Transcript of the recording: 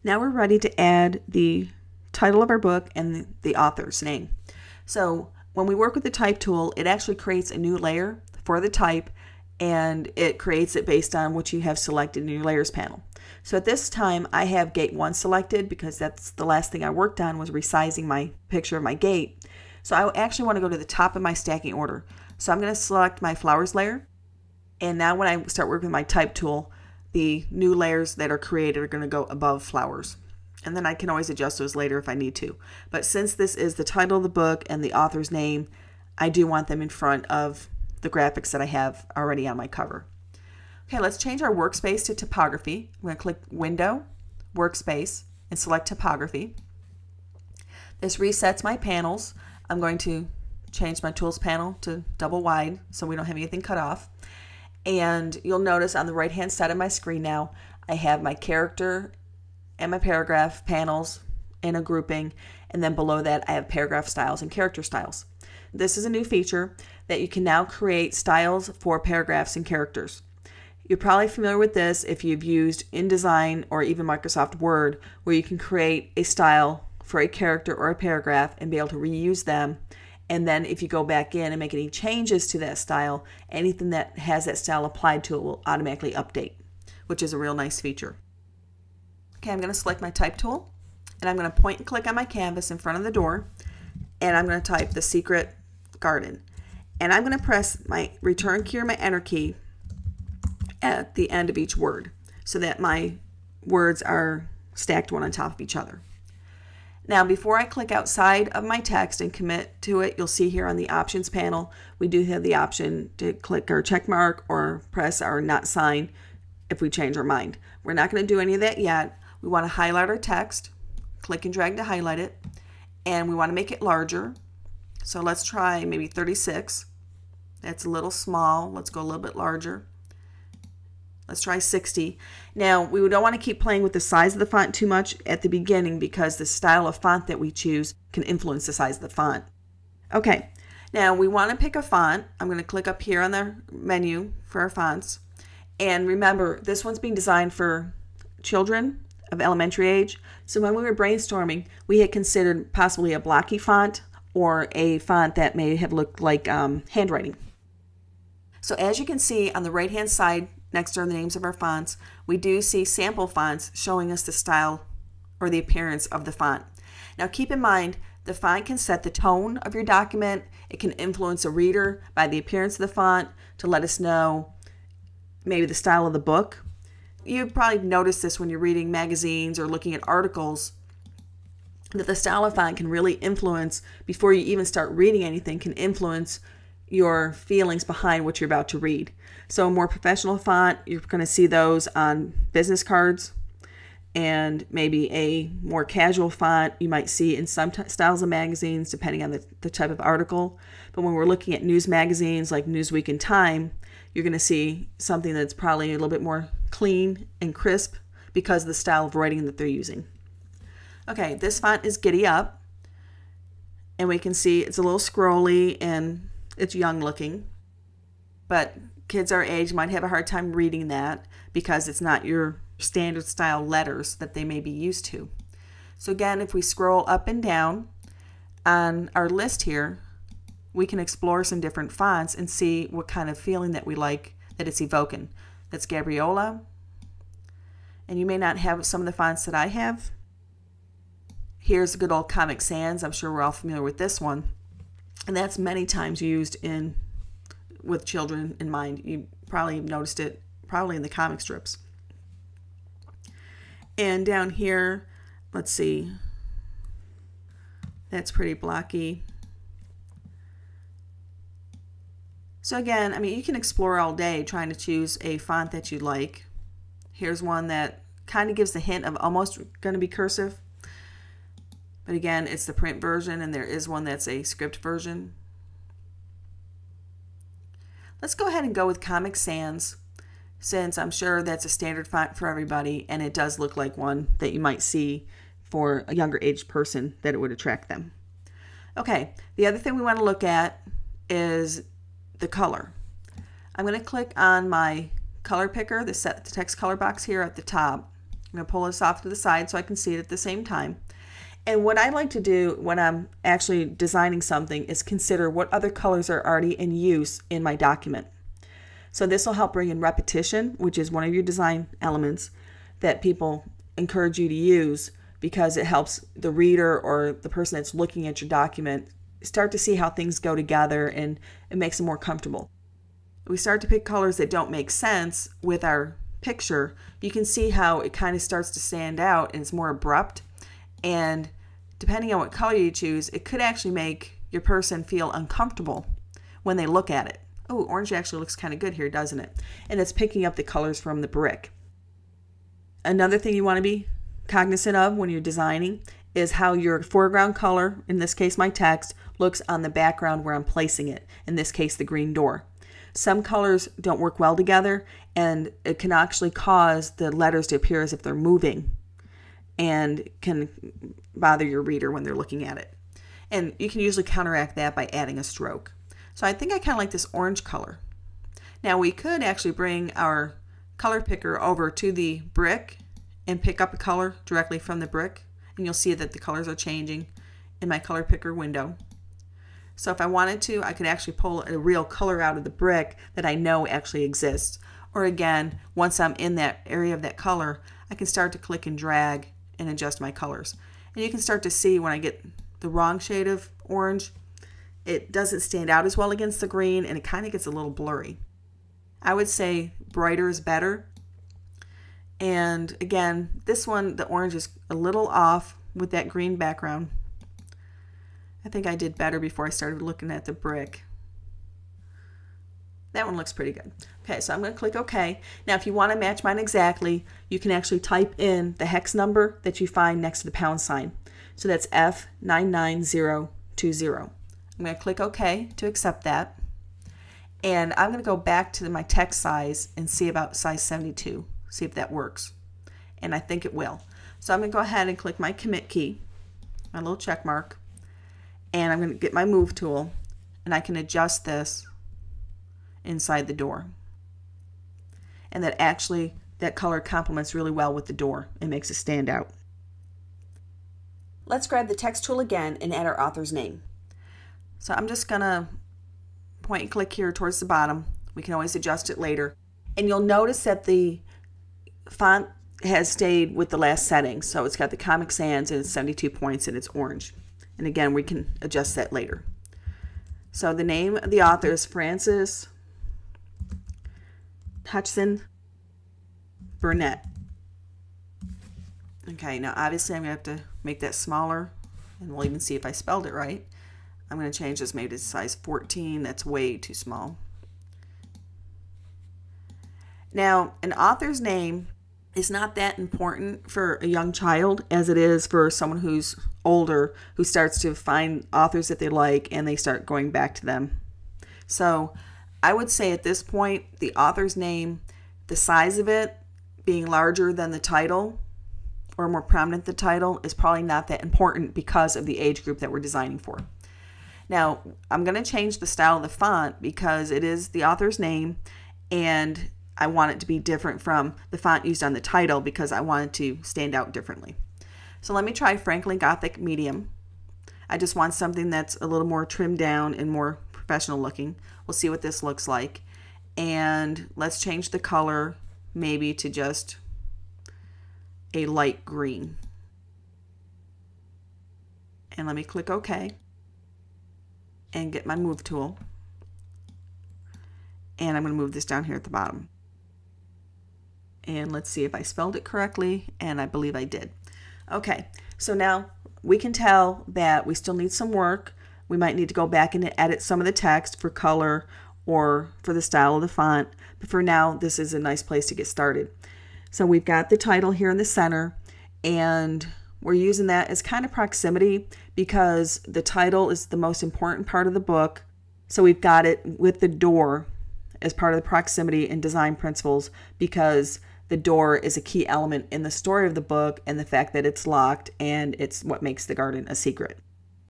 Now we're ready to add the title of our book and the author's name. So when we work with the type tool, it actually creates a new layer for the type, and it creates it based on what you have selected in your layers panel. So at this time I have gate 1 selected because that's the last thing I worked on, was resizing my picture of my gate. So I actually want to go to the top of my stacking order. So I'm going to select my flowers layer, and now when I start working with my type tool, the new layers that are created are going to go above flowers. And then I can always adjust those later if I need to. But since this is the title of the book and the author's name, I do want them in front of the graphics that I have already on my cover. Okay, let's change our workspace to Topography. I'm going to click Window, Workspace, and select Topography. This resets my panels. I'm going to change my Tools panel to double wide so we don't have anything cut off. And you'll notice on the right hand side of my screen now, I have my character and my paragraph panels in a grouping, and then below that I have paragraph styles and character styles. This is a new feature that you can now create styles for paragraphs and characters. You're probably familiar with this if you've used InDesign or even Microsoft Word, where you can create a style for a character or a paragraph and be able to reuse them. And then if you go back in and make any changes to that style, anything that has that style applied to it will automatically update, which is a real nice feature. Okay, I'm going to select my type tool, and I'm going to point and click on my canvas in front of the door, and I'm going to type The Secret Garden. And I'm going to press my return key or my enter key at the end of each word so that my words are stacked one on top of each other. Now, before I click outside of my text and commit to it, you'll see here on the options panel, we do have the option to click our check mark or press our not sign if we change our mind. We're not going to do any of that yet. We want to highlight our text, click and drag to highlight it, and we want to make it larger. So let's try maybe 36. That's a little small. Let's go a little bit larger. Let's try 60. Now, we don't want to keep playing with the size of the font too much at the beginning because the style of font that we choose can influence the size of the font. Okay, now we want to pick a font. I'm going to click up here on the menu for our fonts. And remember, this one's being designed for children of elementary age. So when we were brainstorming, we had considered possibly a blocky font or a font that may have looked like handwriting. So as you can see on the right-hand side, next to the names of our fonts, we do see sample fonts showing us the style or the appearance of the font. Now keep in mind, the font can set the tone of your document. It can influence a reader by the appearance of the font to let us know maybe the style of the book. You've probably noticed this when you're reading magazines or looking at articles, that the style of font can really influence, before you even start reading anything, can influence your feelings behind what you're about to read. So a more professional font, you're going to see those on business cards, and maybe a more casual font you might see in some styles of magazines depending on the type of article. But when we're looking at news magazines like Newsweek and Time, you're going to see something that's probably a little bit more clean and crisp because of the style of writing that they're using. Okay, this font is Giddy Up, and we can see it's a little scrolly and it's young looking, but kids our age might have a hard time reading that because it's not your standard style letters that they may be used to. So again, if we scroll up and down on our list here, we can explore some different fonts and see what kind of feeling that we like that it's evoking. That's Gabriola, and you may not have some of the fonts that I have. Here's good old Comic Sans. I'm sure we're all familiar with this one. And that's many times used with children in mind. You probably noticed it probably in the comic strips. And down here, let's see, that's pretty blocky. So again, I mean, you can explore all day trying to choose a font that you like. Here's one that kind of gives the hint of almost going to be cursive. But again, it's the print version, and there is one that's a script version. Let's go ahead and go with Comic Sans, since I'm sure that's a standard font for everybody, and it does look like one that you might see for a younger aged person that it would attract them. Okay, the other thing we want to look at is the color. I'm going to click on my color picker, the text color box here at the top, I'm going to pull this off to the side so I can see it at the same time. And what I like to do when I'm actually designing something is consider what other colors are already in use in my document. So this will help bring in repetition, which is one of your design elements that people encourage you to use, because it helps the reader or the person that's looking at your document start to see how things go together, and it makes them more comfortable. We start to pick colors that don't make sense with our picture. You can see how it kind of starts to stand out and it's more abrupt, and depending on what color you choose, it could actually make your person feel uncomfortable when they look at it. Oh, orange actually looks kind of good here, doesn't it? And it's picking up the colors from the brick. Another thing you want to be cognizant of when you're designing is how your foreground color, in this case my text, looks on the background where I'm placing it, in this case the green door. Some colors don't work well together, and it can actually cause the letters to appear as if they're moving and can bother your reader when they're looking at it. And you can usually counteract that by adding a stroke. So I think I kind of like this orange color. Now we could actually bring our color picker over to the brick and pick up a color directly from the brick, and you'll see that the colors are changing in my color picker window. So if I wanted to, I could actually pull a real color out of the brick that I know actually exists. Or again, once I'm in that area of that color, I can start to click and drag and adjust my colors. And you can start to see when I get the wrong shade of orange, it doesn't stand out as well against the green, and it kind of gets a little blurry. I would say brighter is better. And again, this one, the orange is a little off with that green background. I think I did better before I started looking at the brick. That one looks pretty good. Okay, so I'm going to click OK. Now, if you want to match mine exactly, you can actually type in the hex number that you find next to the pound sign. So that's F99020. I'm going to click OK to accept that. And I'm going to go back to my text size and see about size 72, see if that works. And I think it will. So I'm going to go ahead and click my commit key, my little check mark, and I'm going to get my move tool, and I can adjust this inside the door. And that color complements really well with the door and makes it stand out. Let's grab the text tool again and add our author's name. So I'm just going to point and click here towards the bottom. We can always adjust it later. And you'll notice that the font has stayed with the last setting. So it's got the Comic Sans and it's 72 points and it's orange. And again, we can adjust that later. So the name of the author is Frances Hutchinson Burnett. Okay, now obviously I'm going to have to make that smaller, and we'll even see if I spelled it right. I'm going to change this maybe to size 14. That's way too small. Now, an author's name is not that important for a young child as it is for someone who's older, who starts to find authors that they like and they start going back to them. So I would say at this point, the author's name, the size of it being larger than the title or more prominent than the title, is probably not that important because of the age group that we're designing for. Now, I'm going to change the style of the font because it is the author's name, and I want it to be different from the font used on the title because I want it to stand out differently. So let me try Franklin Gothic Medium. I just want something that's a little more trimmed down and more professional looking. We'll see what this looks like. And let's change the color maybe to just a light green. And let me click OK and get my move tool. And I'm going to move this down here at the bottom. And let's see if I spelled it correctly, and I believe I did. Okay, so now we can tell that we still need some work. We might need to go back and edit some of the text for color or for the style of the font, but for now this is a nice place to get started. So we've got the title here in the center, and we're using that as kind of proximity because the title is the most important part of the book. So we've got it with the door as part of the proximity and design principles because the door is a key element in the story of the book and the fact that it's locked, and it's what makes the garden a secret.